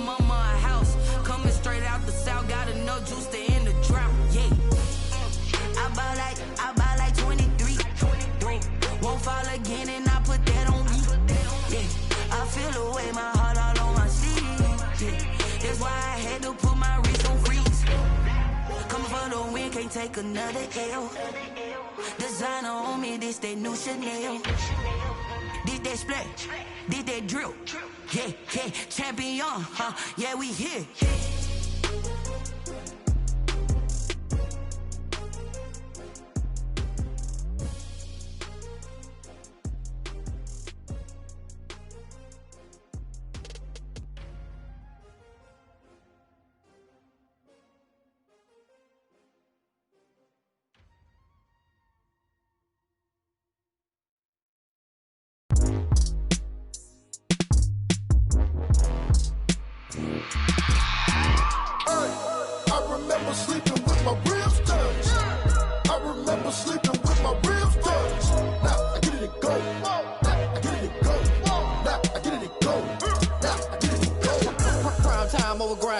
mama a house. Coming straight out the south, got enough juice to end the drought. Yeah. I buy like 23. Won't fall again and I put that on me. Yeah. I feel the way, my heart all on my sleeve. Yeah. That's why I had to put my wrist on freeze. Coming for the win, can't take another L. Designer on me, this that new Chanel. This that splash, this that drill. Yeah, yeah, champion, huh? Yeah, we here.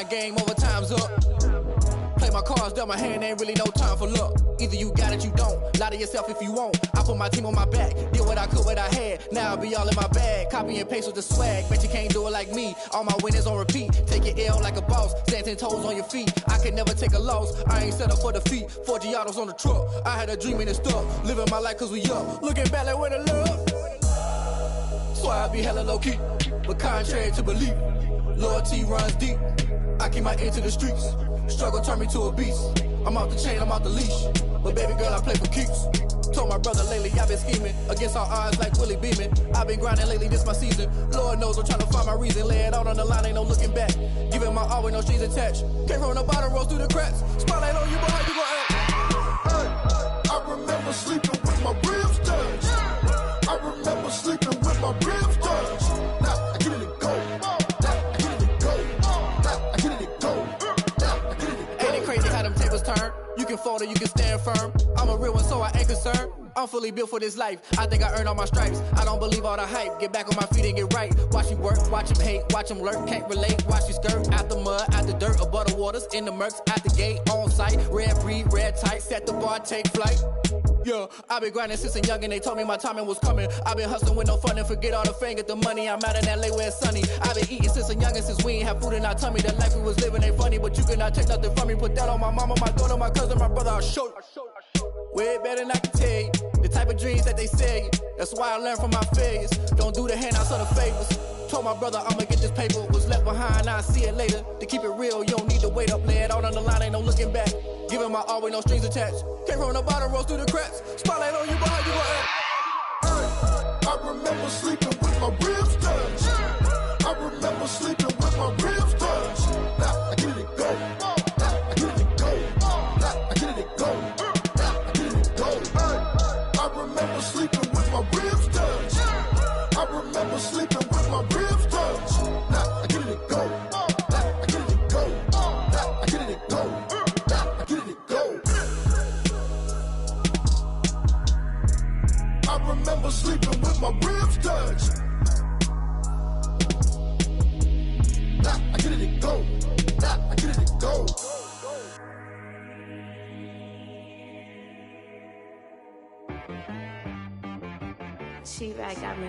Game over, time's up. Play my cards, dealt my hand, ain't really no time for luck. Either you got it, you don't. Lie to yourself if you won't. I put my team on my back, did what I could, what I had. Now I'll be all in my bag. Copy and paste with the swag. Bet you can't do it like me. All my winners on repeat. Take your L like a boss. Stand 10 toes on your feet. I can never take a loss. I ain't set up for defeat. 4 Giottos on the truck. I had a dream and it's stuck. Living my life cause we up. Looking back like where the love. So I be hella low key. But contrary to belief, loyalty runs deep. I keep my ear to the streets. Struggle turned me to a beast. I'm off the chain, I'm off the leash. But baby girl, I play for keeps. Told my brother lately, I've been scheming. Against all odds like Willie Beeman. I've been grinding lately, this my season. Lord knows I'm trying to find my reason. Lay it out on the line, ain't no looking back. Giving my all with no strings attached. Came from the bottom, rose through the cracks. Spotlight on you, boy, how you gon' act? Hey, I remember sleeping with my ribs touched. I remember sleeping with my ribs touched. Now I get it and go. Turn. You can fold or you can stand firm. I'm a real one, so I ain't concerned. I'm fully built for this life. I think I earned all my stripes. I don't believe all the hype. Get back on my feet and get right. Watch you work, watch him hate, watch him lurk. Can't relate, watch you skirt. Out the mud, out the dirt, above the waters, in the murks, out the gate, on site. Red breed, red tight, set the bar, take flight. Yeah, I've been grinding since a young and they told me my timing was coming. I've been hustling with no fun and forget all the fame, get the money. I'm out in LA where it's sunny. I've been eating since a young and since we ain't have food in our tummy. The life we was living ain't funny, but you cannot take nothing from me. Put that on my mama, my daughter, my cousin, my brother, I'll show you. Way better than I can tell you. The type of dreams that they sell you. That's why I learned from my failures. Don't do the handouts or the favors. Told my brother I'ma get this paper. Was left behind, I'll see it later. To keep it real, you don't need to wait up. Lay it out on the line, ain't no looking back. Giving my all with no strings attached. Came from the bottom, rose through the cracks. Spotlight on you, boy, how you gon' act? Hey, I remember sleeping with my ribs touched. I remember sleeping with my ribs touched. Now I get it and go. Now I get it and go. Now I get it and go. Now I get it and go. Hey, I remember sleeping with my ribs touched. I remember sleeping with my ribs touched. Now I get it and go. Now I get it and go. Now I get it and go. Now I get it and go. I remember sleeping with my ribs touched. Now I get it and go. Now I get it and go. She right, got me.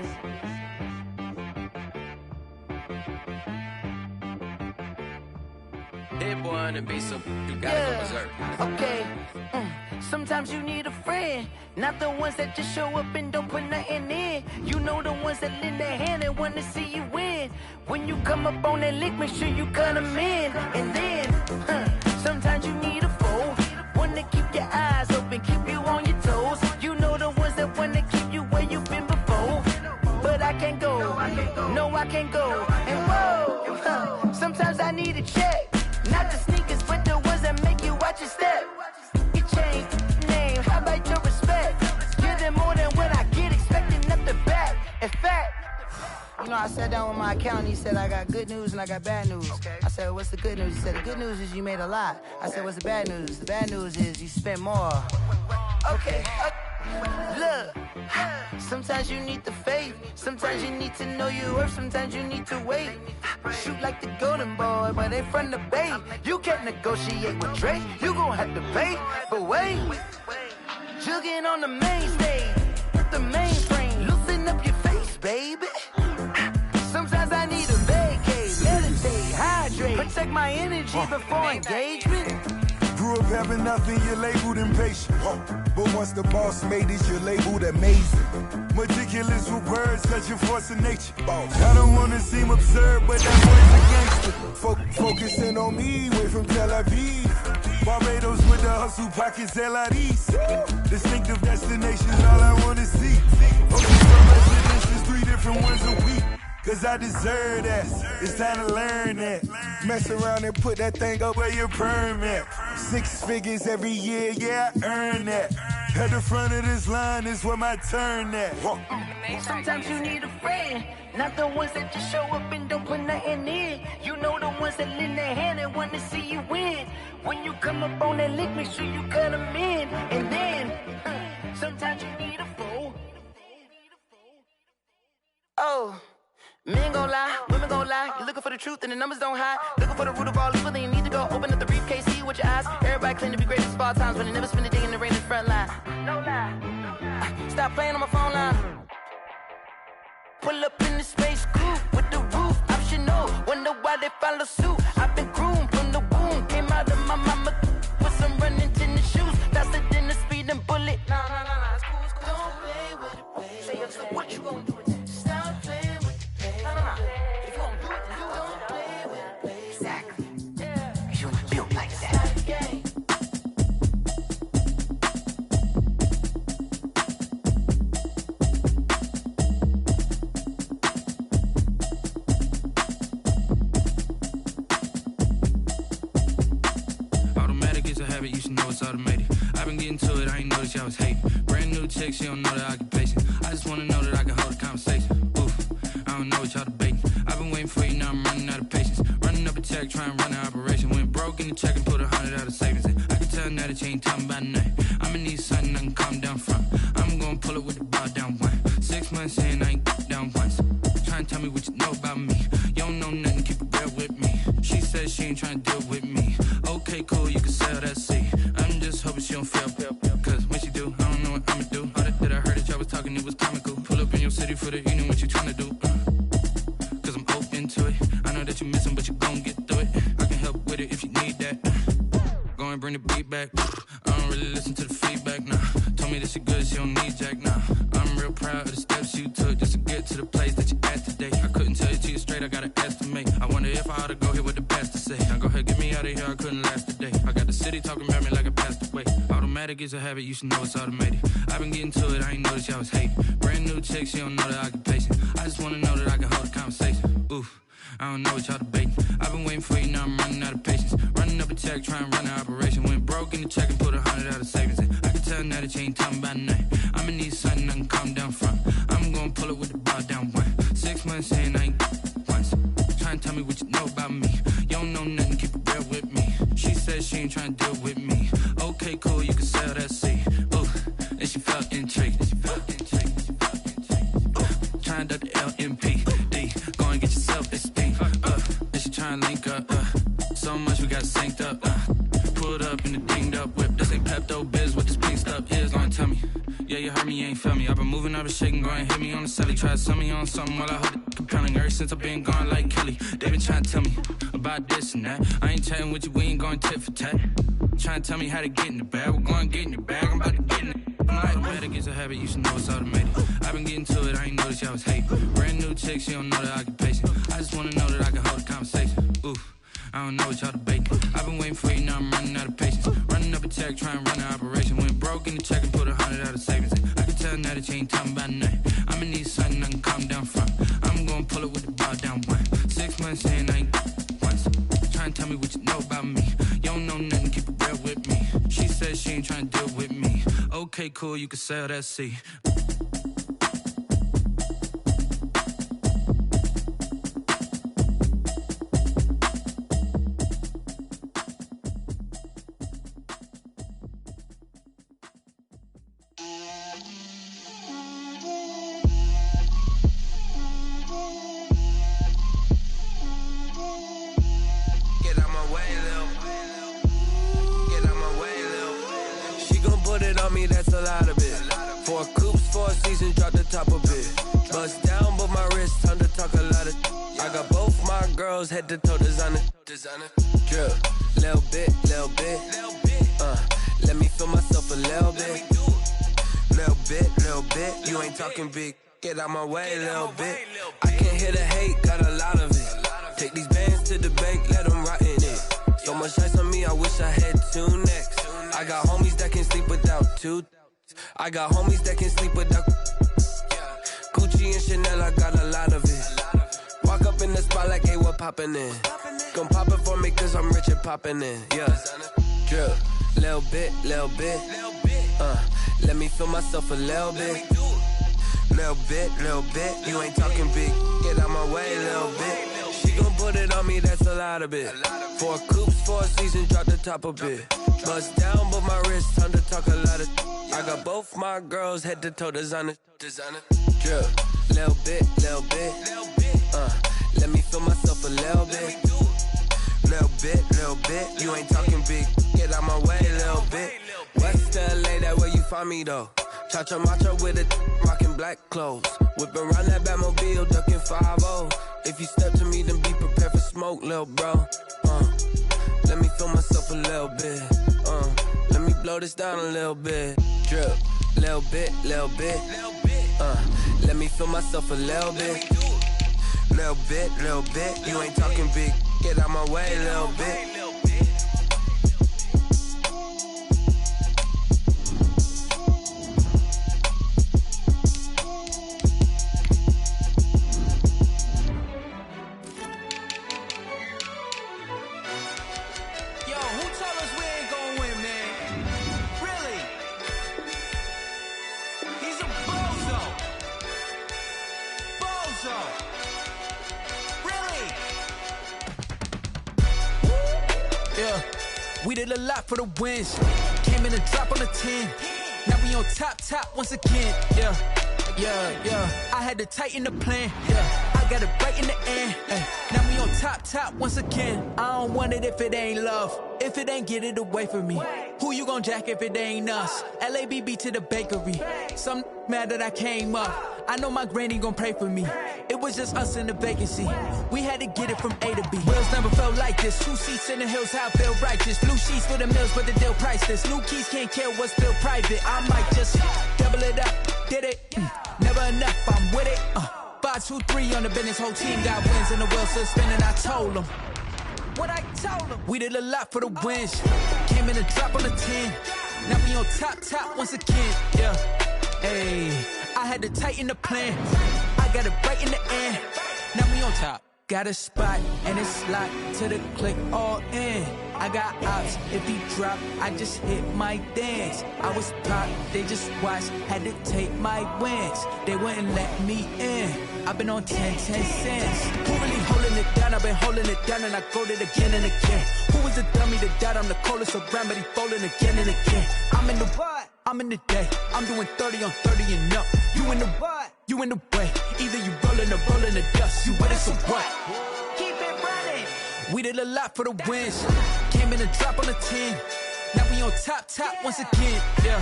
Hit boy on the beat, so you gotta go berserk. Okay. Sometimes you need a friend, not the ones that just show up and don't put nothing in. You know the ones that lend their hand and want to see you win. When you come up on that lick, make sure you cut them in. And then, sometimes you need a foe, one to keep your eyes open, keep you on your toes. You know the ones that want to keep you where you've been before. But I can't go, no I can't go. And whoa, sometimes I need a check. Not the sneakers, but the ones that make you watch your step. You change name, how about your respect? Give them more than what I get, expecting nothing back. In fact, you know, I sat down with my accountant, he said, I got good news and I got bad news. Okay. I said, what's the good news? He said, the good news is you made a lot. I said, what's the bad news? The bad news is you spent more. Okay. Look, sometimes you need the faith. Sometimes you need to know your worth. Sometimes you need to wait. Shoot like the golden boy, but ain't from the Bay. You can't negotiate with Drake, you gon' have to pay. But wait, jugging on the main stage, with the mainframe, loosen up your face, baby. Sometimes I need a vacate, meditate, hydrate, protect my energy before engagement. Grew up having nothing, you're labeled impatient. But once the boss made it, you're labeled amazing. Meticulous with words, such a force of nature. I don't wanna seem absurd, but that boy's a gangster. Focusing on me, way from Tel Aviv. Barbados with the hustle pockets, LIDs. Distinctive destinations, all I wanna see. Focus on residences, 3 different ones a week. Cause I deserve that, it's time to learn that. Mess around and put that thing up where your permit. 6 figures every year, yeah, I earn that. At the front of this line is where my turn at. Sometimes you need a friend, not the ones that just show up and don't put nothing in. You know the ones that lend their hand and want to see you win. When you come up on that lick, make sure you cut them in. And then, sometimes you need a fool. Oh. Men gon' lie, women gon' lie. You're looking for the truth and the numbers don't hide. Looking for the root of all evil, then you need to go open up the briefcase, see with your eyes. Everybody claim to be great at small times, but they never spend a day in the rain in the front line. No lie. Stop playing on my phone line. Pull up in the space coupe with the roof optional. Wonder why they follow suit. I've been groomed from the womb. Came out of my mama with some running tennis shoes. Faster than the speeding bullet. No, it's cool, it's cool. Don't play with it, baby. Say up, so what you gon' do? Stop playing. If you gon' do it, then don't play with it, baby. Exactly. Yeah. Cause you ain't built like that. Automatic is a habit, you should know it's automated. I've been getting to it, I ain't noticed y'all was hating. Brand new chick, she don't know the occupation. I just wanna know that I can hold a conversation. I don't know what y'all debating. I've been waiting for you, now I'm running out of patience. Running up a check, trying to run an operation. Went broke in the check and put 100 out of savings in. I can tell now that you ain't talking about nothing. I'ma need something I can calm down from. I'm gonna pull it with the bar down one. 6 months in, I ain't down once. Trying to tell me what you know about me. You don't know nothing, keep it real with me. She says she ain't trying to deal with me. Okay, cool, you can sell that seat. I'm just hoping she don't fail. Cause when she do, I don't know what I'ma do. All that I heard that y'all was talking, it was comical. Pull up in your city for the evening, what you trying to do? To it. I know that you missing, but you gon' get through it. I can help with it if you need that. Go and bring the beat back. I don't really listen to the feedback, nah. Told me that she good, she don't need jack, nah. I'm real proud of the steps you took just to get to the place that you at today. I couldn't tell you to you straight, I gotta estimate. I wonder if I ought to go here with the best to say. Now go ahead, get me out of here, I couldn't last today. I got the city talking about me like I passed away. Automatic is a habit, you should know it's automated. I've been getting to it, I ain't noticed y'all was hating. Brand new chick, she don't know the occupation. I just wanna know that I can hold a conversation. Oof. I don't know what y'all debating. I've been waiting for you, now I'm running out of patience. Running up a check, trying to run an operation. Went broke in the check and put 100 out of savings in. I can tell now that you ain't talking about nothing. I'ma need something I can calm down from. I'm gonna pull it with the bar down one. 6 months in, I ain't once. Trying to tell me what you know about me. You don't know nothing, keep it real with me. She says she ain't trying to deal with me. Okay, cool, you can sell that seat. Ooh, and she felt intrigued. Trying to the LMP. Go and get yourself esteem. And she trying to link up. So much we got synced up. Pulled up in the dinged up whip. This ain't Pepto Biz, what this pink stuff is. Long tell me. Yeah, you heard me, you ain't felt me. I've been moving, I've been shaking, go and hit me on the celly. Try to sell me on something while I hold it compelling. Ever since I've been gone like Kelly, they been trying to tell me about this and that. I ain't chatting with you, we ain't going tit for tat. Trying to tell me how to get in the bag. We're going to get in the bag, I'm about to get in it. Automatic is a habit, you should know it's automated. I've been getting to it, I ain't noticed y'all was hating. Brand new chick, she don't know the occupation. I just wanna know that I can hold a conversation. Oof, I don't know what y'all debating. I've been waiting for you, now I'm running out of patience. Running up a check, trying to run an operation. Went broke in the check and put 100 out of savings in. I can tell now that you ain't talking about nothing. I'ma need something I can calm down from. I'm gonna pull it with the bar down one. 6 months in, I ain't once. Trying to tell me what you know about me. You don't know nothing, keep it real with me. She says she ain't trying to deal with me. Okay, cool, you can sell that seat. put it on me, that's a lot of it. 4 coops, 4 seasons, drop the top of it. Bust down, but my wrist, time to talk a lot of. I got both my girls, head to toe designer. Drip, little bit. Let me feel myself a little bit. Little bit. You ain't talking big. Get out my way, little bit. I can't hear the hate, got a lot of it. Take these bands to the bank, let them rot in it. So much ice on me, I wish I had 2 necks. I got homies that can sleep without 2. I got homies that can sleep without Gucci and Chanel, I got a lot of it. Walk up in the spot like, hey, what poppin' in? Gon' pop it for me cause I'm rich and poppin' in, yeah. Drip, little bit. Let me feel myself a little bit. Little bit. You ain't talking big, get out my way, little bit. She gon' put it on me, that's a lot of it. 4 coops, 4 seasons, drop the top of it. Bust down, but my wrist, time to talk a lot of. I got both my girls, head to toe designer. Drip, little bit. Let me feel myself a little bit. Little bit. You ain't talking big, get out my way, little bit. West LA, that where you find me though. Cha-cha matcha with it, rockin' black clothes. Whippin' around that Batmobile, duckin' 5-0. If you step to me, then be prepared for smoke, lil' bro. Let me feel myself a little bit. Let me blow this down a little bit. Drip, little bit. Let me feel myself a little bit. Little bit. You ain't talking big. Get out my way, little bit. We did a lot for the wins. Came in and drop on the 10. Now we on top once again. Yeah. I had to tighten the plan. Yeah. I got it right in the end. Now we on top once again. I don't want it if it ain't love. If it ain't, get it away from me. Who you gon' jack if it ain't us? LABB to the bakery. Some mad that I came up. I know my granny gon' pray for me. It was just us in the vacancy. We had to get it from A to B. Wheels never felt like this. 2 seats in the hills, how I feel righteous. Blue sheets for the mills, but the deal priceless. New keys can't kill what's still private. I might just double it up. Did it? Never enough, I'm with it. 5, 2, 3 on the business. Whole team got wins and the wheels still spinning. I told them what I told them. We did a lot for the wins. Came in and drop on the 10. Now we on top once again. Yeah. Hey, I had to tighten the plan. I got it right in the end. Now we on top. Got a spot and it's locked to the click all in. I got ops, if he drop, I just hit my dance. I was top, they just watched, had to take my wins. They wouldn't let me in. I've been on 10 cents. Who really holding it down? I've been holding it down and I go it again and again. Who was the dummy that died? I'm the coldest around, but he falling again and again. I'm in the what? I'm in the day. I'm doing 30 on 30 and up. You in the what? You in the way. Either you rolling or rolling the dust. You with us or what? Keep it running. We did a lot for the wins. Came in and drop on the 10. Now we on top once again. Yeah.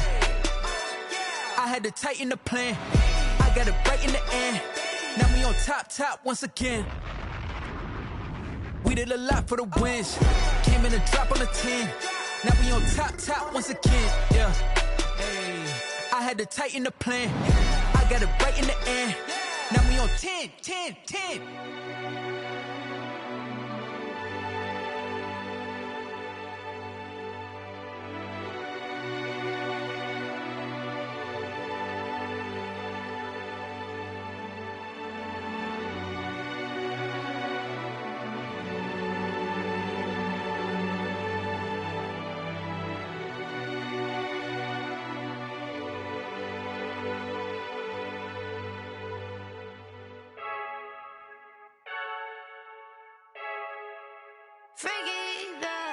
I had to tighten the plan. I got it right in the end. Now we on top once again. We did a lot for the wins. Came in and drop on the 10. Now we on top once again. Yeah. Hey, I had to tighten the plan. I got it right in the end. Now we on 10.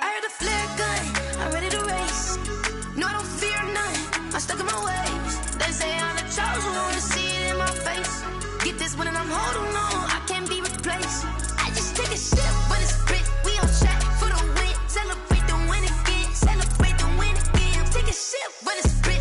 I heard a flare gun, I'm ready to race. No, I don't fear none, I'm stuck in my ways. They say I'm the chosen one, to see it in my face. Get this one and I'm holding on, I can't be replaced. I just take a sip, but it's split. We on track for the win. Celebrate the win again, celebrate the win again. Take a sip, but it's split.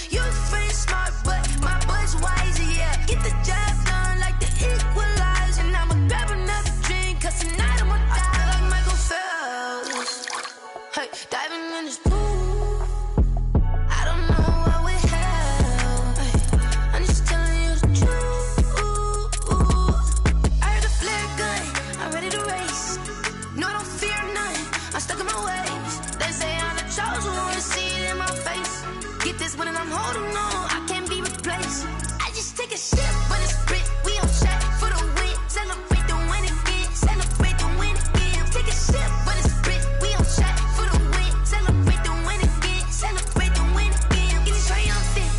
You friend smart, but my boy's wiser, yeah. Get the job done like the equalizer. And I'ma grab another drink, cause tonight I'ma die like Michael Phelps. Hey, diving in this pool, I don't know what we have. Hey, I'm just telling you the truth. I heard a flare gun, I'm ready to race. No, I don't fear none, I'm stuck in my ways. They say I'm the chosen one, see it in my face. Get this one and I'm holding on, I can't be replaced. I just take a sip, but it's Brit, we on chat for the win. Celebrate the win again, celebrate the win again. Take a sip, but it's Brit, we on chat for the win. Celebrate the win again, celebrate the win again. Get it triumphant,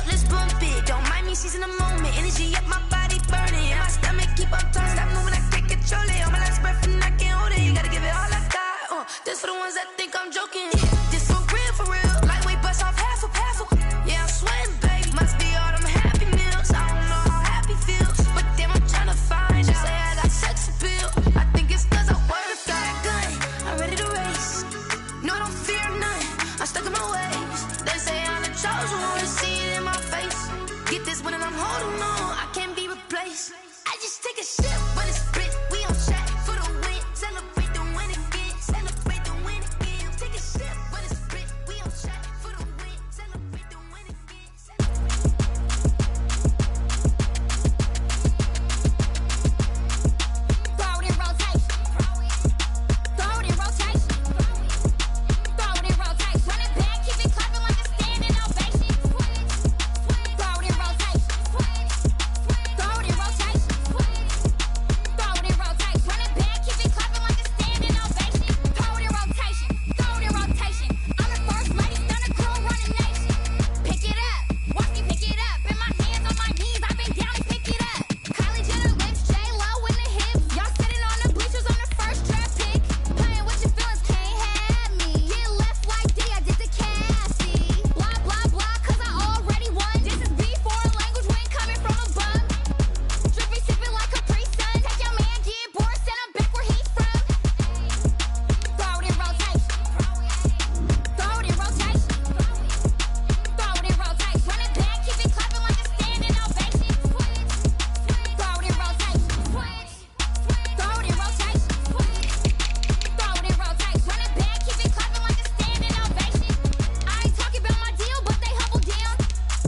let's bump it. Don't mind me seizing the moment, energy up my body burning. And my stomach keep up turning, stop moving, I can't control it. On my last breath and I can't hold it, you gotta give it all I got. This for the ones that think I'm joking. This for real, lightweight bust off half a. Yeah, I'm sweating, baby, must be all them happy meals. I don't know how happy feels, but damn, I'm trying to find out. Say I got sex appeal, I think it's cause I wear a fat gun. I'm ready to race, no, I don't fear none, I'm stuck in my ways. They say I'm the chosen one, see it in my face. Get this one and I'm holding on, I can't be replaced. I just take a sip, but it's Brit, we on chat for the win. Celebrate the win again, celebrate the win again. Take a sip, but it's Brit, we on chat for the win. Celebrate the win again. Throw it in rotation. Throw it in rotation. Throw it in rotation. Run it back, keep it clapping like a standing ovation. Throw it in rotation. Throw it in rotation. Throw it in rotation. Run it back, keep it clapping like a standing ovation. Throw it in rotation. Throw it in rotation. I'm the first lady, stunner crew, running nation. Pick it up, watch me pick it up. In my hands on my knees, I've been down to pick it up. Kylie Jenner lips, J-Lo in the hips. Y'all sitting on the bleachers on the first draft pick. Playing with your feelings, can't have me. Get left like D, I did the Cassie. Blah, blah, blah, cause I already won. This is B4 language, we ain't coming from above. Drippy, sipping like a pre-sun. Take your man, get bored, send him back where he's from. Throw it in rotation. Throw it in rotation. Throw it in rotation. Run it back, keep it clapping like a standing ovation. Throw it in rotation. Throw it in rotation. Throw it in rotation. Run it back, keep it clapping like a standing ovation. I ain't talking about my deal, but they humble down.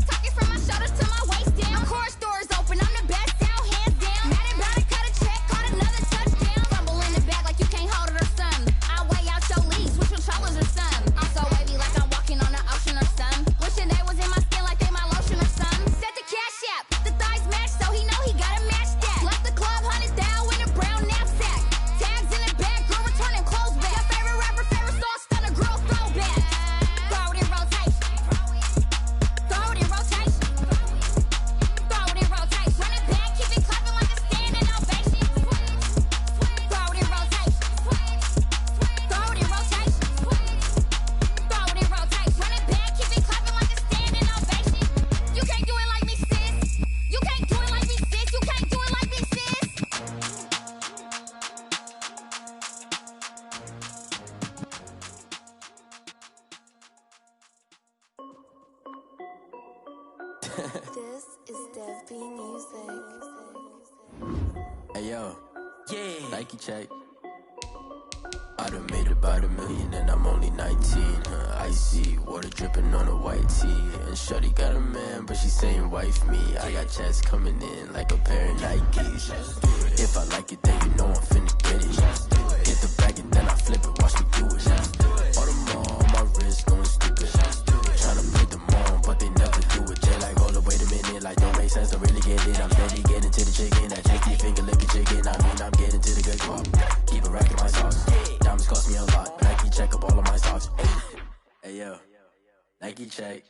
Talking from my shoulders to my waist down. Core stores open, I'm the best out, hands down. Mad about it, cut a check, caught another touchdown. Fumble in the bag like you can't hold it or something. I weigh out your league, switch controllers or something. I'm so wavy like I'm walking on the ocean or something. Wishing they was in my skin like they my lotion or something. Set the cash app, the thighs match, so he know he gotta match that. Left the club, 100,000 in a brown knapsack. Tags in the bag, girl returning clothes back. Your favorite rapper, favorite song, stunner girl throwback. Throw it in rotation. Throw it in rotation. Throw it in rotation. Run it back, keep it clapping like a standing ovation. Throw it in rotation. Throw it in rotation. Throw it in rotation. Run it back, keep it clapping like a standing ovation. You can't do it like me, sis. You can't do it like me, sis. You can't do it like me, sis. This is Dev B Music. Hey yo, yeah, Nike check. I done made about $1 million and I'm only 19. Icy water dripping on a white tee. And shorty got a man, but she saying wife me. I got chats coming in like a pair of Nikes. If I like it, then you know I'm finna get it. Get the bag and then I flip it, watch me do it. All the more on my wrist going stupid. Tryna put them on, but they never do it. They like, hold up, wait a minute, like don't make sense, don't really get it. I'm steady getting to the chicken, that tasty finger lippy chicken. I mean, I'm getting to the good guap. Keep it racking my sauce. Diamonds cost me a lot. Nike check up all of my socks. Hey yo, Nike check.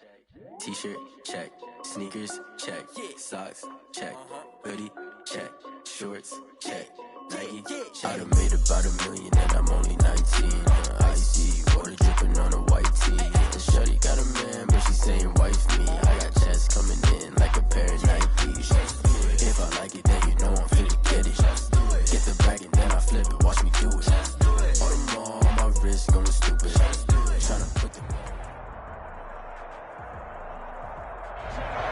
T-shirt check. Sneakers check. Socks check. Hoodie check. Shorts check. Nike I done made about $1 million and I'm only 19. Icy water dripping on a white tee. And shorty got a man, but she saying wife me. I got chats coming in like a pair of Nikes. If I like it, then you know I'm finna get it. Get the bag and then I flip it, watch me do it. All the more on my wrist going stupid. Tryna put them on.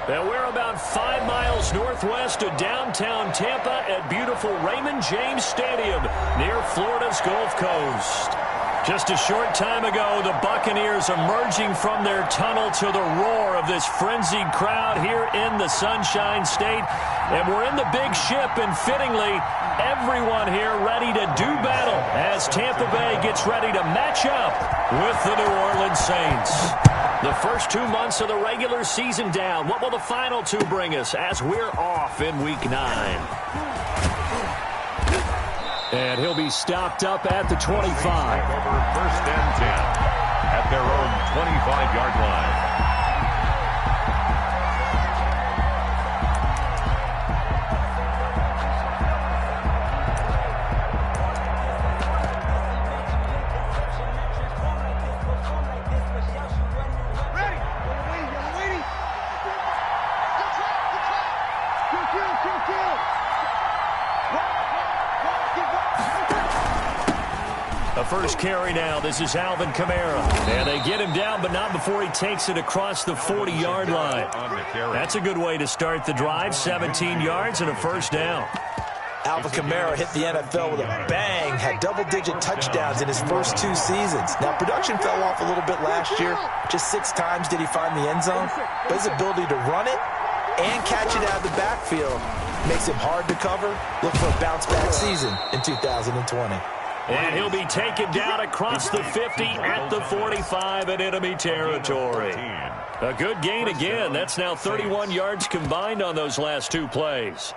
And we're about 5 miles northwest of downtown Tampa at beautiful Raymond James Stadium near Florida's Gulf Coast. Just a short time ago, the Buccaneers emerging from their tunnel to the roar of this frenzied crowd here in the Sunshine State. And we're in the big ship, and fittingly, everyone here ready to do battle as Tampa Bay gets ready to match up with the New Orleans Saints. The first 2 months of the regular season down. What will the final 2 bring us as we're off in Week 9? And he'll be stopped up at the 25. Over first and 10 at their own 25-yard line. First carry now. This is Alvin Kamara. And they get him down, but not before he takes it across the 40-yard line. That's a good way to start the drive. 17 yards and a first down. Alvin Kamara hit the NFL with a bang, had double-digit touchdowns in his first 2 seasons. Now, production fell off a little bit last year. Just 6 times did he find the end zone. But his ability to run it and catch it out of the backfield makes him hard to cover. Look for a bounce-back season in 2020. And he'll be taken down across the 50 at the 45 in enemy territory. A good gain again. That's now 31 yards combined on those last 2 plays.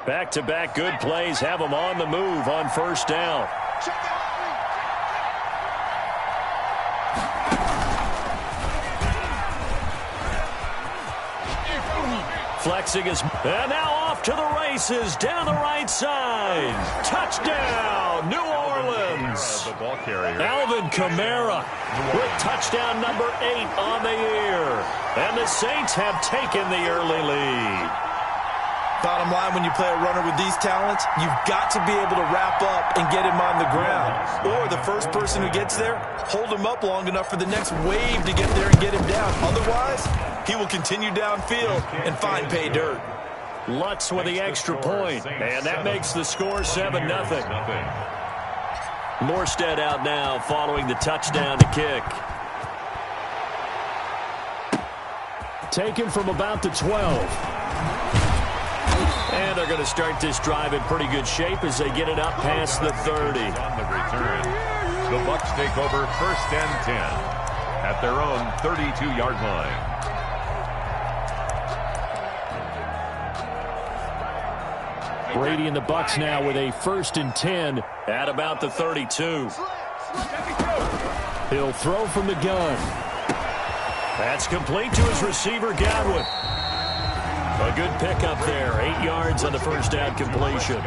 Back-to-back good plays have them on the move on first down. Flexing his... And now off to the races down the right side. Touchdown, New Orleans. Alvin Kamara with touchdown number 8 on the year. And the Saints have taken the early lead. Bottom line, when you play a runner with these talents, you've got to be able to wrap up and get him on the ground. Or the first person who gets there, hold him up long enough for the next wave to get there and get him down. Otherwise, he will continue downfield and find pay dirt. Lutz with the extra point, and that makes the score 7-0. Morstead out now following the touchdown to kick. Taken from about the 12. And they're going to start this drive in pretty good shape as they get it up past the 30. On the return, the Bucs take over first and 10 at their own 32-yard line. Brady and the Bucs now with a first and 10 at about the 32. He'll throw from the gun. That's complete to his receiver, Godwin. A good pickup there. 8 yards on the first down completion.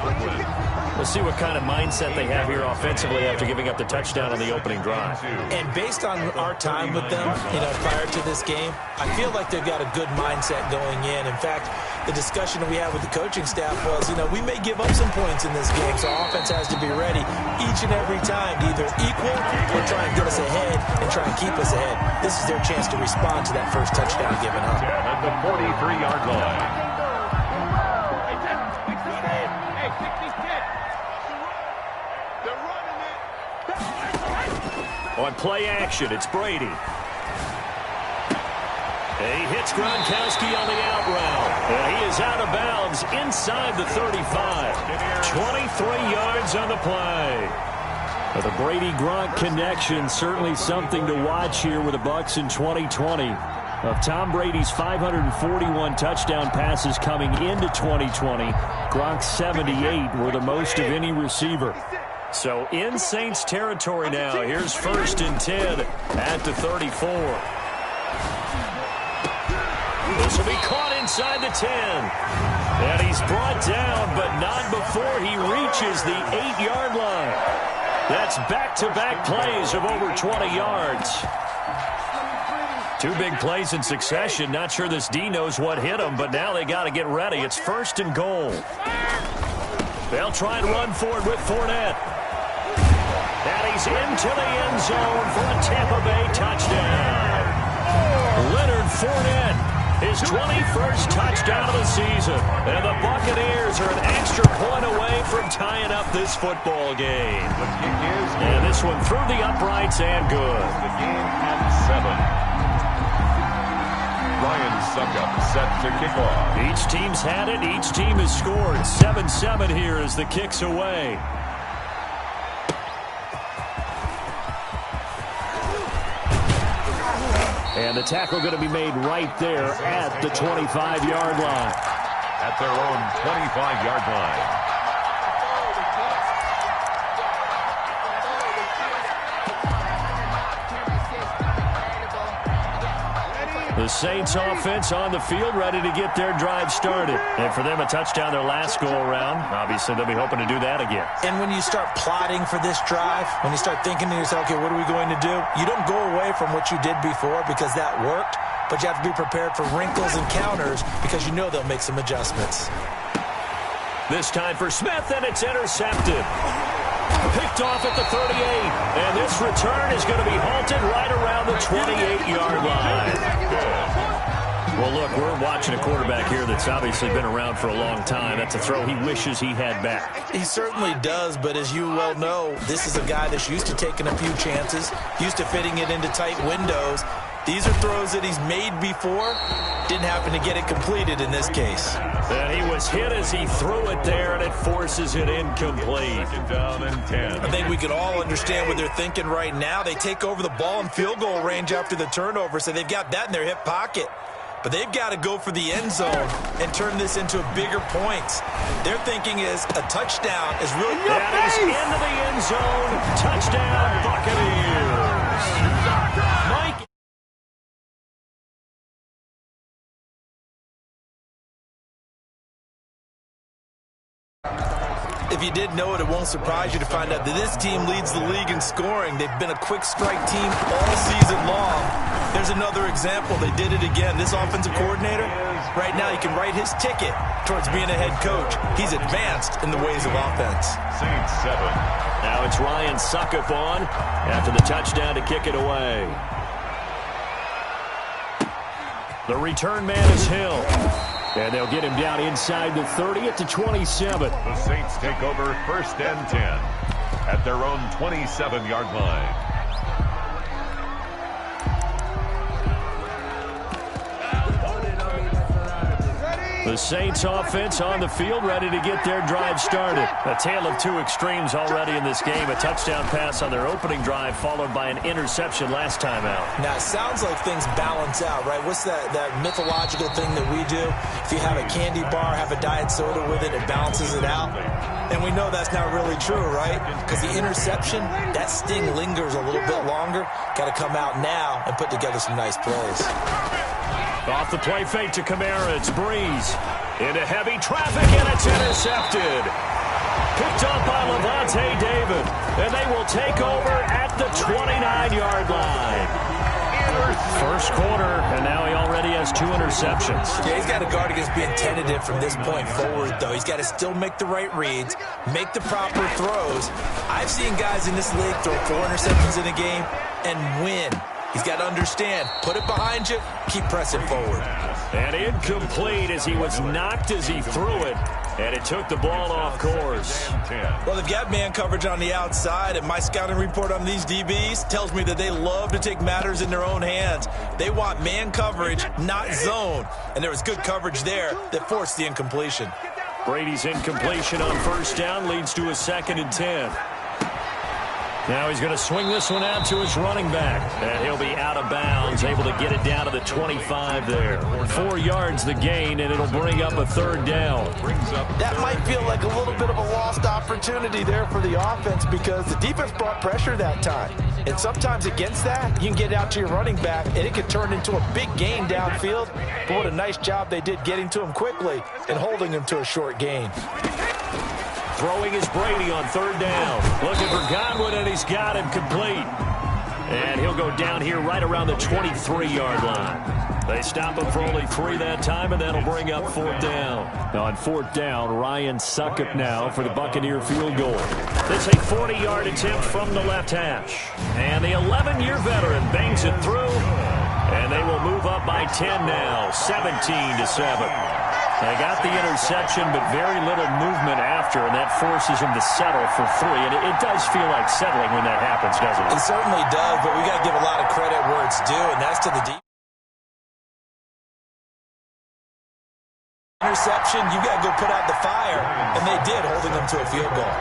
We'll see what kind of mindset they have here offensively after giving up the touchdown on the opening drive. And based on our time with them, prior to this game, I feel like they've got a good mindset going in. In fact, the discussion we had with the coaching staff was, we may give up some points in this game, so offense has to be ready each and every time to either equal or try and get us ahead and try and keep us ahead. This is their chance to respond to that first touchdown given up. At the 43-yard line. On play action, it's Brady. He hits Gronkowski on the out route. And he is out of bounds inside the 35. 23 yards on the play. But the Brady-Gronk connection, certainly something to watch here with the Bucs in 2020. Of Tom Brady's 541 touchdown passes coming into 2020, Gronk's 78 were the most of any receiver. So in Saints territory now. Here's first and 10 at the 34. This will be caught inside the 10. And he's brought down, but not before he reaches the 8-yard line. That's back-to-back plays of over 20 yards. Two big plays in succession. Not sure this D knows what hit him, but now they got to get ready. It's 1st and goal. They'll try and run for it with Fournette. And he's into the end zone for a Tampa Bay touchdown. Leonard Fournette, his 21st touchdown of the season. And the Buccaneers are an extra point away from tying up this football game. And this one through the uprights and good. The game at 7. Ryan Suckup set to kick off. Each team's had it. Each team has scored. 7-7 here as the kick's away. And the tackle going to be made right there at the 25-yard line. At their own 25-yard line. The Saints offense on the field, ready to get their drive started. And for them, a touchdown their last go-around. Obviously, they'll be hoping to do that again. And when you start plotting for this drive, when you start thinking to yourself, okay, what are we going to do? You don't go away from what you did before because that worked, but you have to be prepared for wrinkles and counters because you know they'll make some adjustments. This time for Smith, and it's intercepted. Picked off at the 38, and this return is going to be halted right around the 28-yard line. Well, look, we're watching a quarterback here that's obviously been around for a long time. That's a throw he wishes he had back. He certainly does, but as you well know, this is a guy that's used to taking a few chances, used to fitting it into tight windows. These are throws that he's made before. Didn't happen to get it completed in this case. And he was hit as he threw it there, and it forces it incomplete. Down and 10. I think we can all understand what they're thinking right now. They take over the ball in field goal range after the turnover, so they've got that in their hip pocket. But they've got to go for the end zone and turn this into bigger points. Their thinking is a touchdown is really... That is into the end zone. Touchdown, Buccaneers. Mike. If you did know it, it won't surprise you to find out that this team leads the league in scoring. They've been a quick strike team all season long. There's another example. They did it again. This offensive coordinator, right now, he can write his ticket towards being a head coach. He's advanced in the ways of offense. Saints 7. Now it's Ryan Suckup on after the touchdown to kick it away. The return man is Hill. And they'll get him down inside the 30 at the 27. The Saints take over 1st and 10 at their own 27-yard line. The Saints offense on the field, ready to get their drive started. A tale of two extremes already in this game. A touchdown pass on their opening drive, followed by an interception last time out. Now, it sounds like things balance out, right? What's that mythological thing that we do? If you have a candy bar, have a diet soda with it, it balances it out. And we know that's not really true, right? Because the interception, that sting lingers a little bit longer. Got to come out now and put together some nice plays. Off the play fake to Kamara, it's Breeze. Into heavy traffic, and it's intercepted. Picked up by Levante David. And they will take over at the 29-yard line. First quarter, and now he already has 2 interceptions. Yeah, he's got to guard against being tentative from this point forward, though. He's got to still make the right reads, make the proper throws. I've seen guys in this league throw 4 interceptions in a game and win. He's got to understand, put it behind you, keep pressing forward. And incomplete as he was knocked as he threw it, and it took the ball off course. Well, they've got man coverage on the outside, and my scouting report on these DBs tells me that they love to take matters in their own hands. They want man coverage, not zone. And there was good coverage there that forced the incompletion. Brady's incompletion on first down leads to a 2nd and 10. Now he's going to swing this one out to his running back. And he'll be out of bounds, able to get it down to the 25 there. 4 yards the gain, and it'll bring up a 3rd down. That might feel like a little bit of a lost opportunity there for the offense because the defense brought pressure that time. And sometimes against that, you can get out to your running back, and it could turn into a big gain downfield. But what a nice job they did getting to him quickly and holding him to a short gain. Throwing is Brady on 3rd down. Looking for Godwin, and he's got him complete. And he'll go down here right around the 23-yard line. They stop him for only 3 that time, and that'll bring up 4th down. On 4th down, Ryan Succop now for the Buccaneer field goal. It's a 40-yard attempt from the left hash. And the 11-year veteran bangs it through, and they will move up by 10 now, 17-7. They got the interception, but very little movement after, and that forces him to settle for 3. And it does feel like settling when that happens, doesn't it? It certainly does, but we got to give a lot of credit where it's due, and that's to the deep. Interception, you got to go put out the fire, and they did, holding them to a field goal.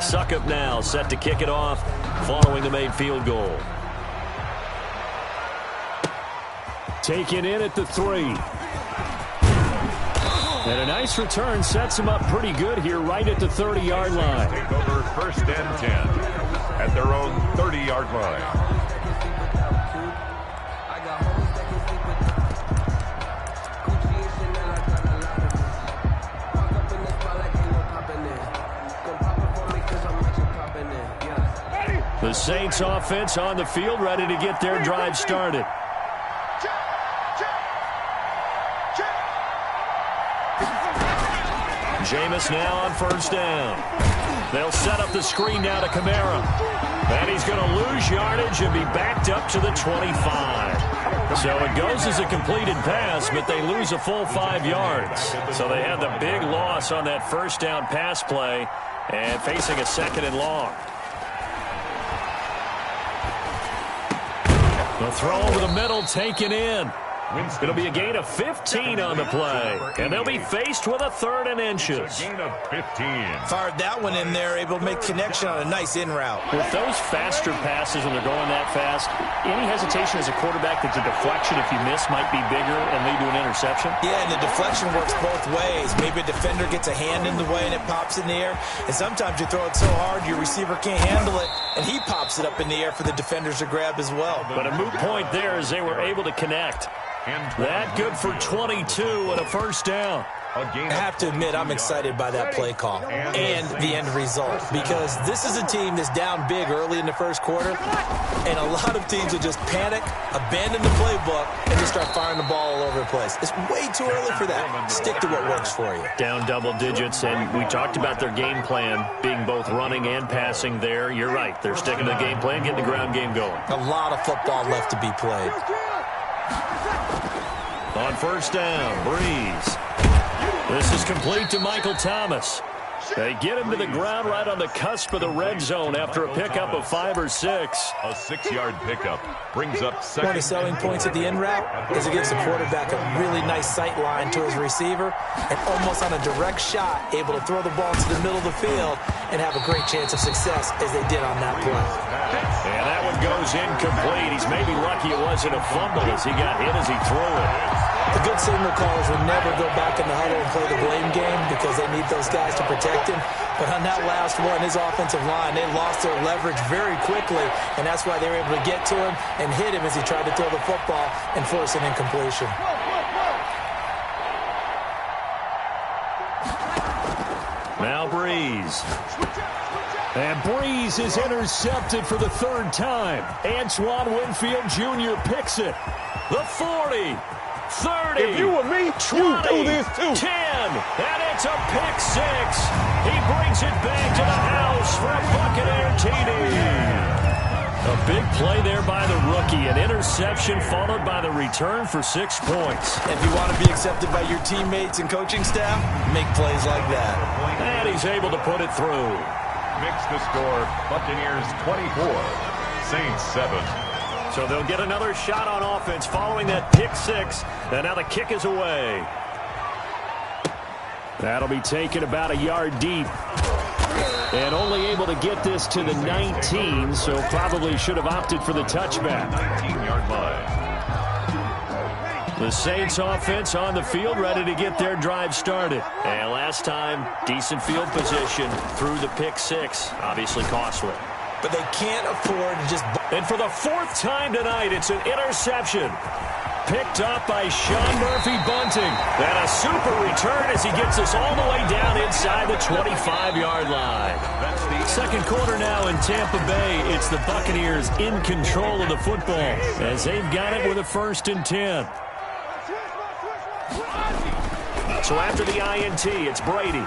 Succop now set to kick it off following the made field goal. Taken in at the 3. And a nice return sets him up pretty good here right at the 30-yard line. Take over 1st and 10 at their own 30-yard line. The Saints offense on the field, ready to get their drive started. Jameis now on 1st down. They'll set up the screen now to Kamara. And he's going to lose yardage and be backed up to the 25. So it goes as a completed pass, but they lose a full 5 yards. So they had the big loss on that 1st down pass play and facing a 2nd and long. The throw over the middle taken in. It'll be a gain of 15 on the play. And they'll be faced with a 3rd and inches. Gain of 15. Fired that one in there, able to make connection on a nice in route. With those faster passes when they're going that fast, any hesitation as a quarterback that the deflection, if you miss, might be bigger and lead to an interception? Yeah, and the deflection works both ways. Maybe a defender gets a hand in the way and it pops in the air. And sometimes you throw it so hard your receiver can't handle it, and he pops it up in the air for the defenders to grab as well. But a moot point there as they were able to connect. That good for 22 and a 1st down. I have to admit, I'm excited by that play call and the end result, because this is a team that's down big early in the 1st quarter, and a lot of teams will just panic, abandon the playbook, and just start firing the ball all over the place. It's way too early for that. Stick to what works for you. Down double digits, and we talked about their game plan being both running and passing there. You're right. They're sticking to the game plan, getting the ground game going. A lot of football left to be played. On 1st down, Breeze. This is complete to Michael Thomas. They get him to the ground right on the cusp of the red zone after a pickup of 5 or 6. A 6-yard pickup brings up 2nd. One of the selling points at the in route is it gives the quarterback a really nice sight line to his receiver, and almost on a direct shot, able to throw the ball to the middle of the field and have a great chance of success as they did on that play. And that one goes incomplete. He's maybe lucky it wasn't a fumble as he got hit as he threw it. The good signal callers will never go back in the huddle and play the blame game because they need those guys to protect him. But on that last one, his offensive line, they lost their leverage very quickly, and that's why they were able to get to him and hit him as he tried to throw the football and force an incompletion. Now Breeze. And Breeze is intercepted for the 3rd time. Antoine Winfield Jr. picks it. The 40. 30. If you were me, 20, you do this too. 10. And it's a pick 6. He brings it back to the house for a Buccaneer TD. A big play there by the rookie. An interception followed by the return for 6 points. If you want to be accepted by your teammates and coaching staff, make plays like that. And he's able to put it through. Makes the score Buccaneers 24, Saints 7. So they'll get another shot on offense following that pick six. And now the kick is away. That'll be taken about a yard deep. And only able to get this to the 19, so probably should have opted for the touchback. 19-yard line. The Saints offense on the field, ready to get their drive started. And last time, decent field position through the pick six. Obviously costly. But they can't afford to just... And for the fourth time tonight, it's an interception. Picked up by Sean Murphy-Bunting. And a super return as he gets us all the way down inside the 25-yard line. Second quarter now in Tampa Bay. It's the Buccaneers in control of the football as they've got it with a 1st and 10. So after the INT, it's Brady.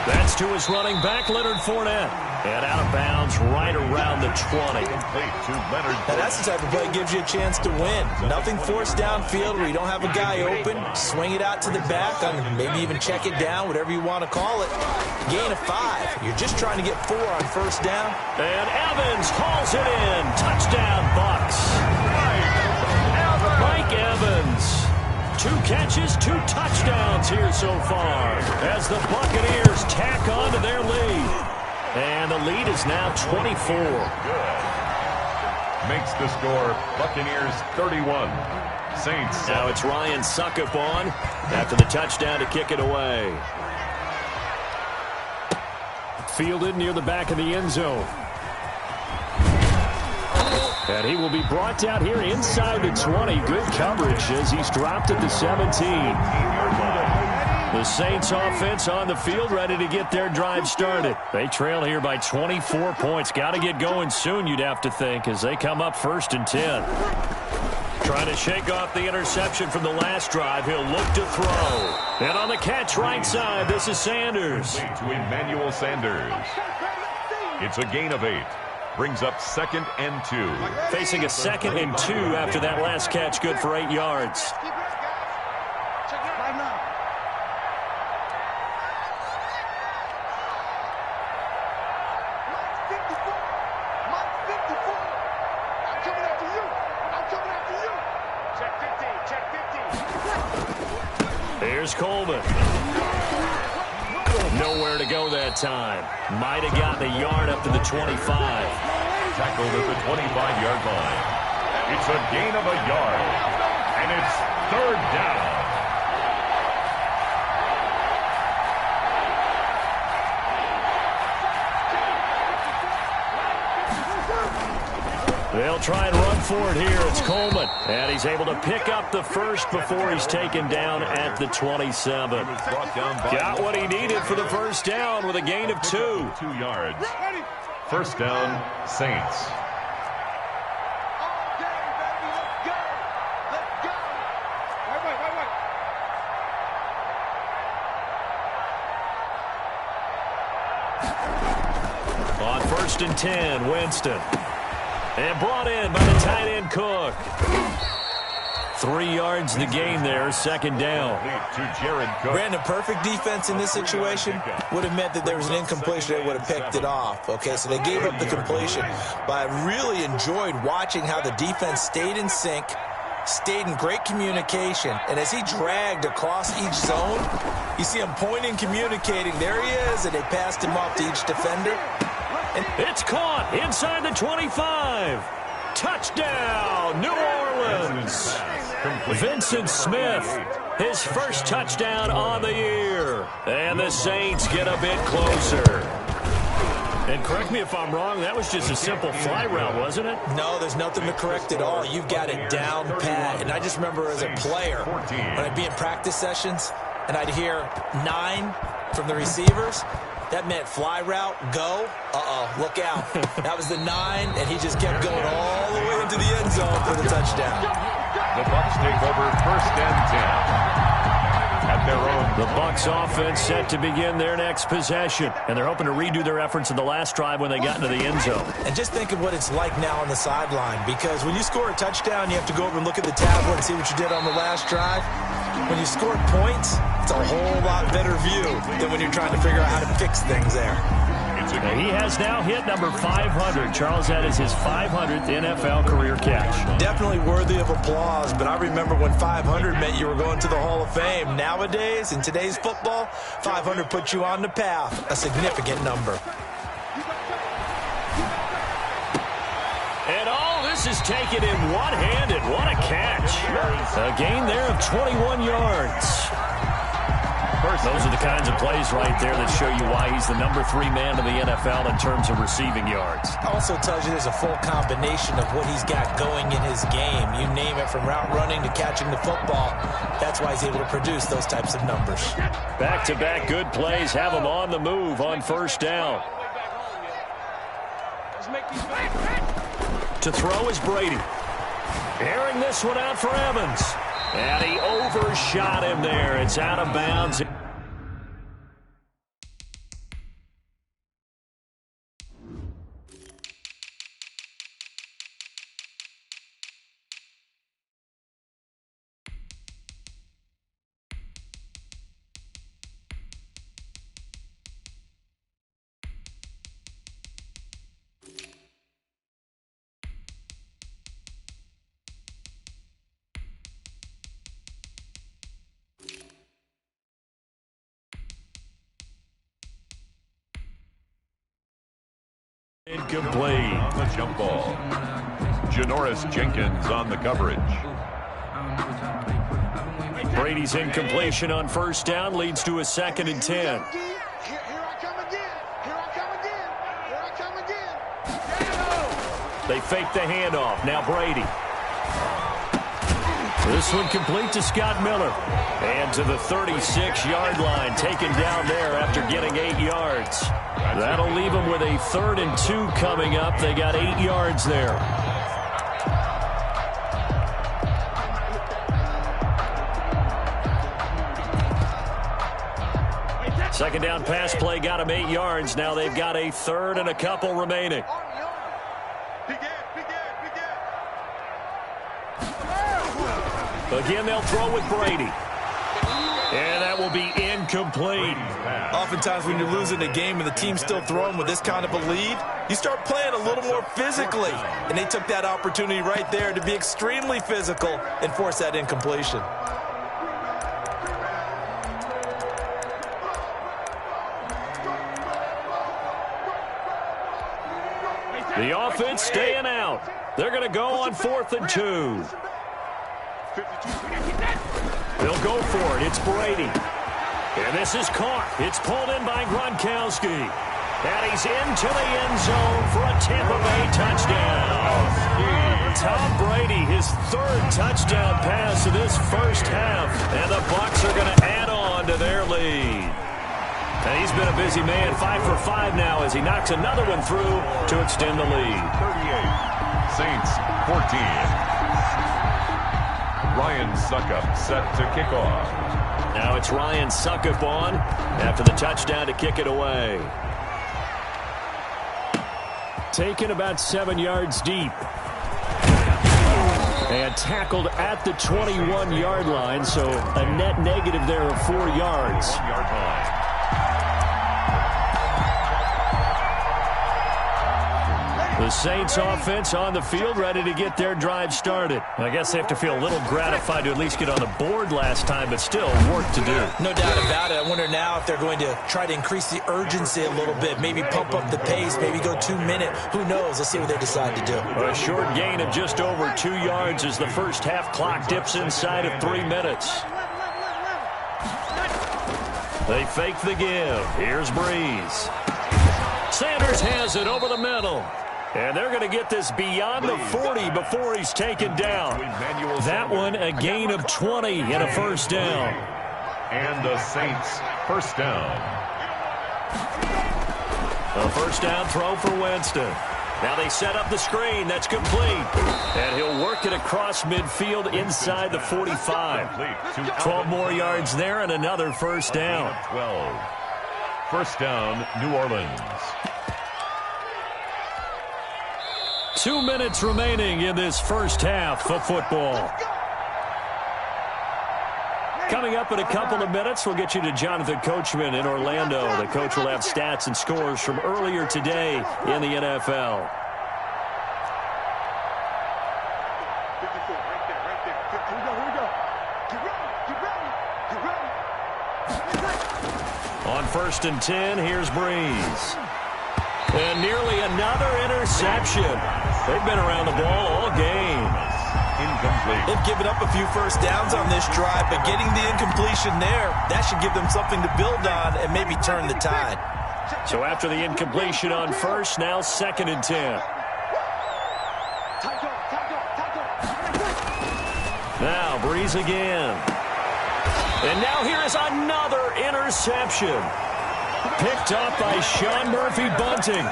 That's to his running back, Leonard Fournette. And out of bounds right around the 20. Now that's the type of play that gives you a chance to win. Nothing forced downfield where you don't have a guy open. Swing it out to the back, maybe even check it down, whatever you want to call it. Gain of 5. You're just trying to get 4 on 1st down. And Evans hauls it in. Touchdown, Bucs. Mike Evans. 2 catches, 2 touchdowns here so far as the Buccaneers tack on to their lead. And the lead is now 24. Makes the score Buccaneers 31, Saints 7. Now it's Ryan Suckup on after the touchdown to kick it away. Fielded near the back of the end zone. And he will be brought down here inside the 20. Good coverage as he's dropped at the 17. The Saints offense on the field ready to get their drive started. They trail here by 24 points. Got to get going soon, you'd have to think, as they come up 1st and 10. Trying to shake off the interception from the last drive. He'll look to throw. And on the catch right side, this is Sanders. To Emmanuel Sanders. It's a gain of 8. Brings up 2nd and 2. Facing a 2nd and 2 after that last catch, good for 8 yards. Here's Coleman. Nowhere to go that time. Might have gotten a yard up to the 25. Tackled at the 25-yard line. It's a gain of a yard. And it's 3rd down. They'll try and run for it here. It's Coleman. And he's able to pick up the 1st before he's taken down at the 27. Got what he needed for the 1st down with a gain of 2. 2 yards. 1st down, Saints. On 1st and 10, Winston. And brought in by the tight end Cook. 3 yards the gain there, 2nd down. Brandon, perfect defense in this situation would have meant that there was an incompletion. They would have picked it off. Okay, so they gave up the completion. But I really enjoyed watching how the defense stayed in sync, stayed in great communication. And as he dragged across each zone, you see him pointing, communicating. There he is, and they passed him off to each defender. And it's caught inside the 25. Touchdown, New Orleans. Vincent Smith, his 1st touchdown on the year. And the Saints get a bit closer. And correct me if I'm wrong, that was just a simple fly route, wasn't it? No, there's nothing to correct at all. You've got it down pat. And I just remember as a player, when I'd be in practice sessions, and I'd hear 9 from the receivers, that meant fly route, go, look out. That was the 9, and he just kept going all the way into the end zone for the touchdown. The Bucs take over 1st and 10. At their own. The Bucs offense set to begin their next possession, and they're hoping to redo their efforts in the last drive when they got into the end zone. And just think of what it's like now on the sideline, because when you score a touchdown, you have to go over and look at the tablet and see what you did on the last drive. When you score points, it's a whole lot better view than when you're trying to figure out how to fix things there. yards a game. He has now hit number 500. Charles, that is his 500th NFL career catch. Definitely worthy of applause, but I remember when 500 meant you were going to the Hall of Fame. Nowadays, in today's football, 500 puts you on the path, a significant number. And all this is taken in one-handed. What a catch. A gain there of 21 yards. Those are the kinds of plays right there that show you why he's the number 3 man in the NFL in terms of receiving yards. Also tells you there's a full combination of what he's got going in his game. You name it, from route running to catching the football. That's why he's able to produce those types of numbers. Back-to-back good plays have him on the move on first down. To throw is Brady. Airing this one out for Evans. And he overshot him there. It's out of bounds. Incomplete. On the jump ball. Janoris Jenkins on the coverage. Brady's incompletion on first down leads to a 2nd and 10. They fake the handoff. Now Brady. This one complete to Scott Miller. And to the 36-yard line, taken down there after getting 8 yards. That'll leave them with a 3rd and 2 coming up. They got 8 yards there. Second down pass play got them 8 yards. Now they've got a 3rd and a couple remaining. Again, they'll throw with Brady. And that will be incomplete. Oftentimes when you're losing a game and the team's still throwing with this kind of a lead, you start playing a little more physically. And they took that opportunity right there to be extremely physical and force that incompletion. The offense staying out. They're going to go on 4th and 2. They'll go for it. It's Brady. And this is caught. It's pulled in by Gronkowski. And he's into the end zone for a Tampa Bay touchdown. Tom Brady, his 3rd touchdown pass of this first half. And the Bucs are going to add on to their lead. And he's been a busy man, 5 for 5 now as he knocks another one through to extend the lead. 38. Saints 14. Ryan Suckup set to kick off. Now it's Ryan Suckup on after the touchdown to kick it away. Taken about 7 yards deep. And tackled at the 21-yard line, so a net negative there of 4 yards. 1-yard line. The Saints offense on the field, ready to get their drive started. I guess they have to feel a little gratified to at least get on the board last time, but still work to do. No doubt about it. I wonder now if they're going to try to increase the urgency a little bit, maybe pump up the pace, maybe go 2 minutes. Who knows? Let's see what they decide to do. A short gain of just over 2 yards as the first half clock dips inside of 3 minutes. They fake the give. Here's Breeze. Sanders has it over the middle. And they're going to get this beyond the 40 before he's taken down. That one, a gain of 20 and a first down. And the Saints, first down. A first down throw for Winston. Now they set up the screen. That's complete. And he'll work it across midfield inside the 45. 12 more yards there and another first down. 12. First down, New Orleans. 2 minutes remaining in this first half of football. Coming up in a couple of minutes, we'll get you to Jonathan Coachman in Orlando. The coach will have stats and scores from earlier today in the NFL. On 1st and 10, here's Breeze. And nearly another interception. They've been around the ball all game. Incomplete. They've given up a few first downs on this drive, but getting the incompletion there, that should give them something to build on and maybe turn the tide. So after the incompletion on 1st, now 2nd and 10. Now Breeze again. And now here is another interception. Picked up by Sean Murphy-Bunting.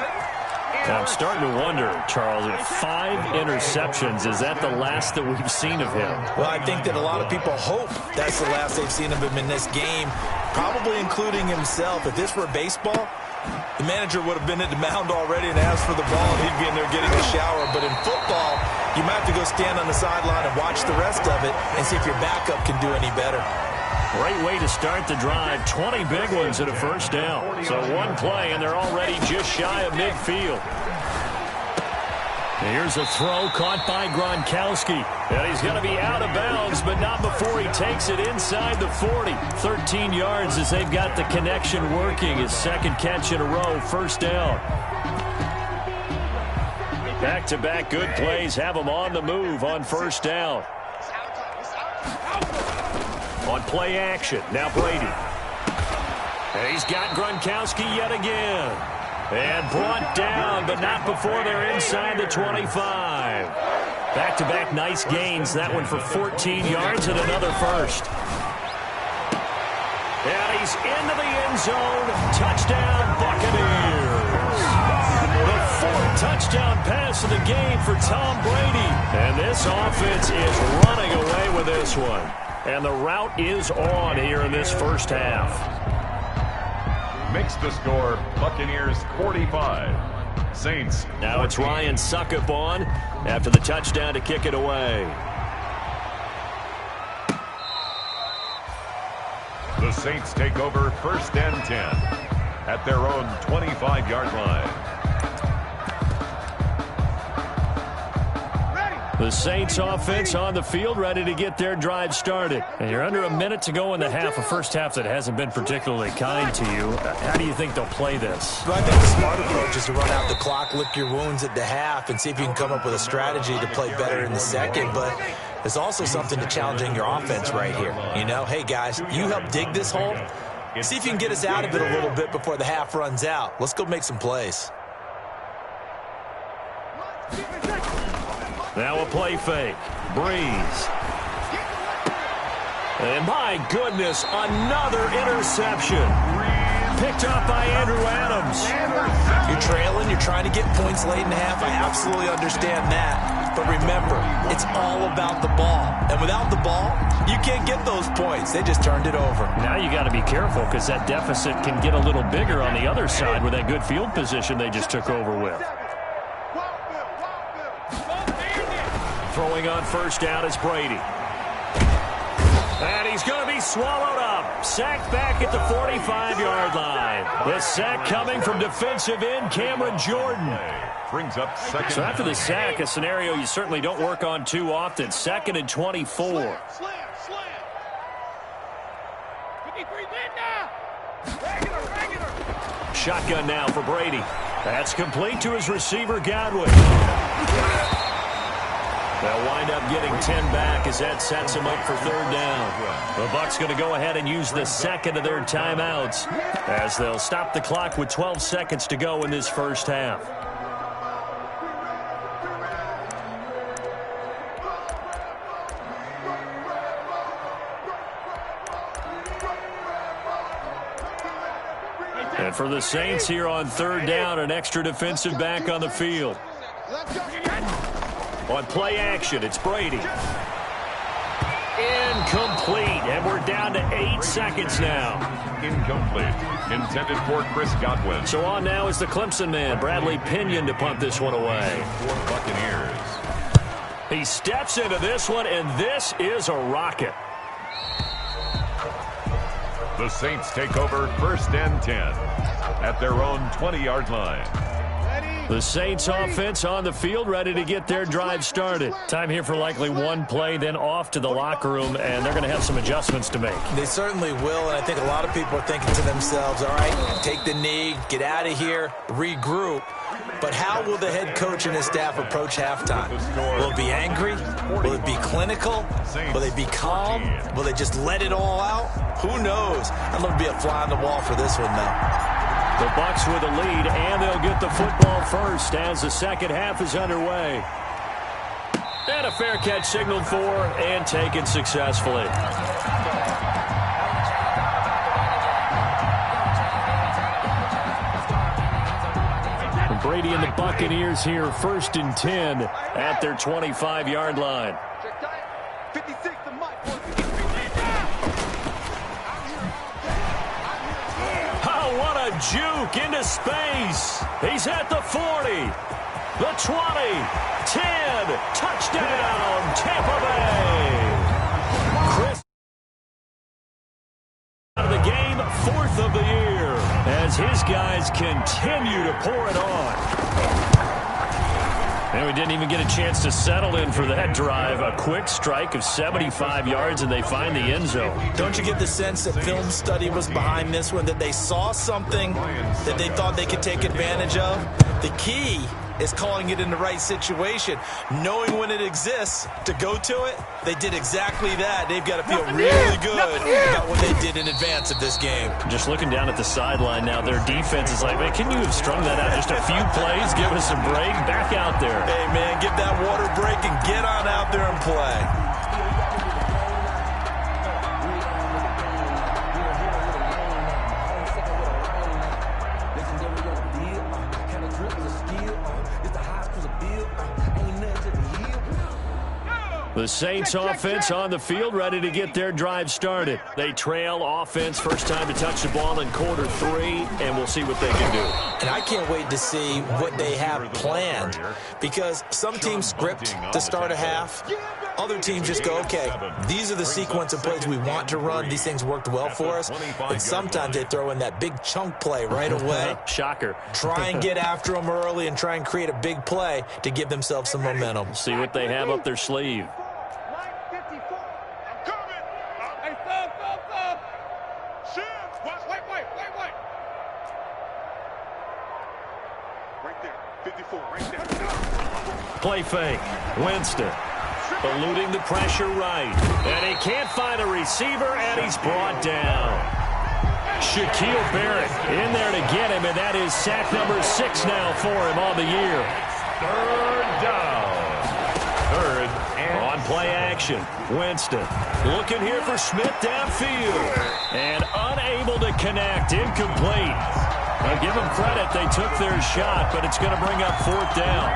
I'm starting to wonder, Charles, if 5 interceptions, is that the last that we've seen of him? Well, I think that a lot of people hope that's the last they've seen of him in this game, probably including himself. If this were baseball, the manager would have been at the mound already and asked for the ball, and he'd be in there getting a shower. But in football, you might have to go stand on the sideline and watch the rest of it and see if your backup can do any better. Great way to start the drive. 20 big ones at a first down. So one play, and they're already just shy of midfield. Here's a throw caught by Gronkowski. And he's going to be out of bounds, but not before he takes it inside the 40. 13 yards as they've got the connection working. His second catch in a row, first down. Back-to-back good plays have him on the move on first down. On play action, now Brady. And he's got Gronkowski yet again. And brought down, but not before they're inside the 25. Back-to-back nice gains. That one for 14 yards and another first. And he's into the end zone. Touchdown, Buccaneers. The 4th touchdown pass of the game for Tom Brady. And this offense is running away with this one. And the route is on here in this first half. Makes the score Buccaneers 45. Saints. Now it's Ryan Suckup on after the touchdown to kick it away. The Saints take over 1st and 10 at their own 25-yard line. The Saints offense on the field, ready to get their drive started. And you're under a minute to go in the half, a first half that hasn't been particularly kind to you. How do you think they'll play this? Well, I think the smart approach is to run out the clock, lick your wounds at the half, and see if you can come up with a strategy to play better in the second. But there's also something to challenging your offense right here. You know, hey, guys, you help dig this hole. See if you can get us out of it a little bit before the half runs out. Let's go make some plays. Now a play fake. Breeze. And my goodness, another interception. Picked up by Andrew Adams. You're trailing. You're trying to get points late in the half. I absolutely understand that. But remember, it's all about the ball. And without the ball, you can't get those points. They just turned it over. Now you got to be careful because that deficit can get a little bigger on the other side with that good field position they just took over with. Throwing on first down is Brady. And he's going to be swallowed up. Sacked back at the 45-yard line. The sack coming from defensive end Cameron Jordan. Brings up second. So after the sack, a scenario you certainly don't work on too often. 2nd and 24. Shotgun now for Brady. That's complete to his receiver, Godwin. They'll wind up getting 10 back as that sets him up for 3rd down. The Bucs going to go ahead and use the second of their timeouts as they'll stop the clock with 12 seconds to go in this first half. And for the Saints here on 3rd down, an extra defensive back on the field. On play action, it's Brady. Incomplete, and we're down to 8 seconds now. Incomplete. Intended for Chris Godwin. So on now is the Clemson man, Bradley Pinion, to punt this one away. For Buccaneers. He steps into this one, and this is a rocket. The Saints take over 1st and 10 at their own 20-yard line. The Saints offense on the field, ready to get their drive started. Time here for likely one play, then off to the locker room, and they're going to have some adjustments to make. They certainly will, and I think a lot of people are thinking to themselves, all right, take the knee, get out of here, regroup. But how will the head coach and his staff approach halftime? Will it be angry? Will it be clinical? Will they be calm? Will they just let it all out? Who knows? I'm going to be a fly on the wall for this one, though. The Bucs with a lead, and they'll get the football first as the second half is underway. And a fair catch signaled for and taken successfully. Brady and the Buccaneers here, 1st and 10 at their 25-yard line. Oh, what a juke into space. He's at the 40, the 20, 10, touchdown, Tampa Bay. Chris out of the game, 4th of the year, as his guys continue to pour it on. And we didn't even get a chance to settle in for that drive. A quick strike of 75 yards, and they find the end zone. Don't you get the sense that film study was behind this one, that they saw something that they thought they could take advantage of? The key is calling it in the right situation, knowing when it exists to go to it. They did exactly that. They've got to feel really good about what they did in advance of this game. Just looking down at the sideline now, their defense is like, man, can you have strung that out just a few plays? Give us a break. Back out there. Hey, man, give that water break and get on out there and play. The Saints offense on the field, ready to get their drive started. They trail offense, first time to touch the ball in quarter 3, and we'll see what they can do. And I can't wait to see what they have planned, because some teams script to start a half. Other teams just go, okay, these are the sequence of plays we want to run. These things worked well for us. And sometimes they throw in that big chunk play right away. Shocker. Try and get after them early and try and create a big play to give themselves some momentum. See what they have up their sleeve. Play fake. Winston eluding the pressure right. And he can't find a receiver, and he's brought down. Shaquille Barrett in there to get him, and that is sack number 6 now for him on the year. 3rd down. 3rd and on play action. Winston looking here for Smith downfield. And unable to connect. Incomplete. Now give them credit. They took their shot, but it's going to bring up 4th down.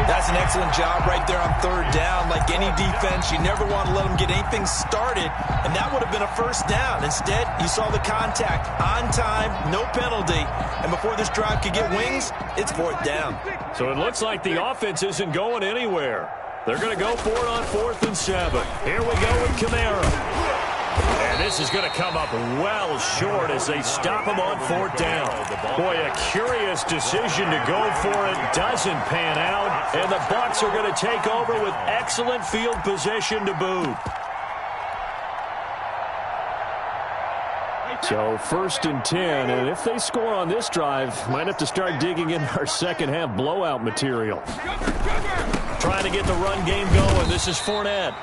That's an excellent job right there on 3rd down. Like any defense, you never want to let them get anything started, and that would have been a 1st down. Instead, you saw the contact on time, no penalty, and before this drive could get wings, it's 4th down. So it looks like the offense isn't going anywhere. They're going to go for it on 4th and 7. Here we go with Kamara. And this is going to come up well short as they stop him on 4th down. Boy, a curious decision to go for it. Doesn't pan out. And the Bucs are going to take over with excellent field position to boot. So 1st and 10. And if they score on this drive, might have to start digging in our second half blowout material. Trying to get the run game going. This is Fournette.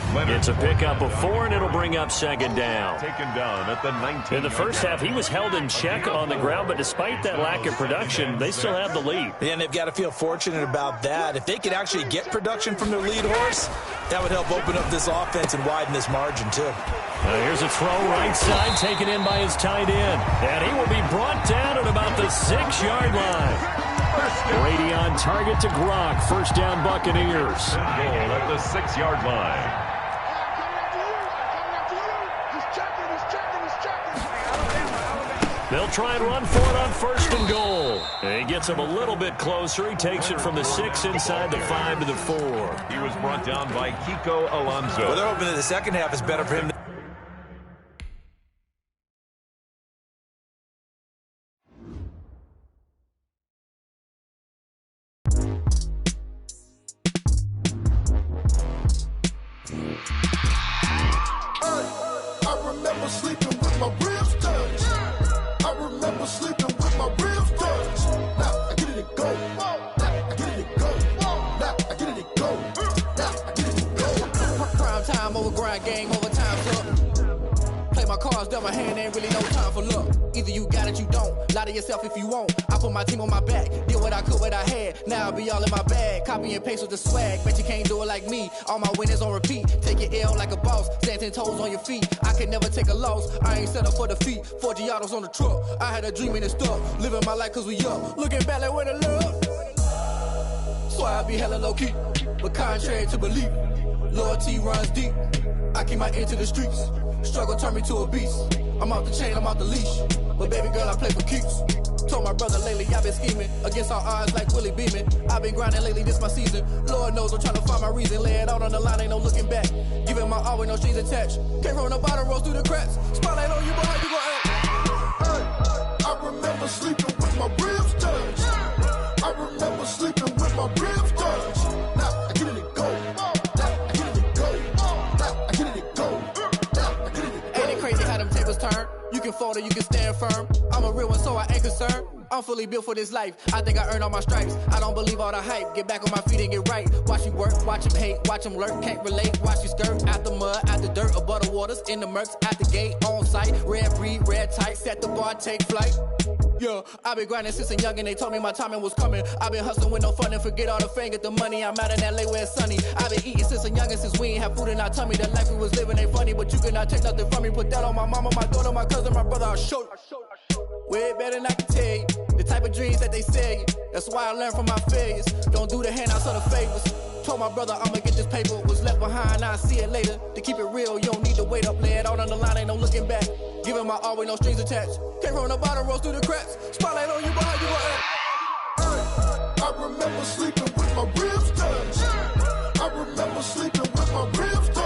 It's a pickup of 4, and it'll bring up 2nd down. Taken down at the 19. In the first half, he was held in check on the ground, but despite that lack of production, they still have the lead. Yeah, and they've got to feel fortunate about that. If they could actually get production from their lead horse, that would help open up this offense and widen this margin, too. Here's a throw right side, taken in by his tight end. And he will be brought down at about the 6-yard line. Brady on target to Gronk. 1st down Buccaneers. Goal at the 6-yard line. They'll try and run for it on 1st and goal. And he gets him a little bit closer. He takes it from the 6 inside the 5 to the 4. He was brought down by Kiko Alonso. Well, they're hoping that the second half is better for him. I remember sleeping with my ribs touched. I remember sleeping with my ribs touched. Now I get it and go. Now I get it and go. Now I get it and go. Now I get it and go. Prime time over grind game, overtime suck. Play my cards, dealt my hand, ain't really no time for luck. Either you got it, you don't. Lie to yourself if you won't. I put my team on my back, did what I could, what I had. Now I be all in my bag, copy and paste with the swag. Bet you can't do it like me. All my winners on repeat. Take your L like a boss, stand 10 toes on your feet. I could never take a loss. I ain't set up for defeat. 4 Giottos on the truck. I had a dream and it stuck. Living my life cause we up. Looking back like where the love. So I be hella low key, but contrary to belief, loyalty runs deep. I keep my ear to the streets. Struggle turned me to a beast. I'm off the chain, I'm off the leash. But baby girl, I play for keeps. Told my brother lately, I've been scheming against all odds like Willie Beeman. I've been grinding lately, this my season. Lord knows I'm trying to find my reason. Lay it out on the line, ain't no looking back. Giving my all with no strings attached. Came from the bottom, rose through the cracks. Spotlight on you, boy, how you gon' act? I remember sleeping with my ribs touched. I remember sleeping with my ribs touched. Now I get it and go. Now I get it and go. Now I get it and go. Now I get it and go. Ain't it crazy how them tables turn? You can fold or you can stand firm. I'm a real one, so I ain't concerned. I'm fully built for this life. I think I earned all my stripes. I don't believe all the hype. Get back on my feet and get right. Watch you work, watch him hate, watch him lurk. Can't relate, watch you skirt. Out the mud, out the dirt, above the waters, in the murks, at the gate, on site. Red breed, red tight, set the bar, take flight. Yeah, I been grinding since a young and they told me my timing was coming. I been hustling with no fun and forget all the fame, get the money. I'm out in LA where it's sunny. I been eating since a young and since we ain't have food in our tummy. The life we was living ain't funny, but you cannot take nothing from me. Put that on my mama, my daughter, my cousin, my brother, I'll show you. Way better than I can tell you. The type of dreams that they sell you. That's why I learned from my failures. Don't do the handouts or the favors. Told my brother I'ma get this paper. Was left behind, I'll see it later. To keep it real, you don't need to wait up. Lay it out on the line, ain't no looking back. Giving my all with no strings attached. Came from the bottom, rose through the cracks. Spotlight on you, boy, how you gon' act? I remember sleeping with my ribs touched. I remember sleeping with my ribs touched.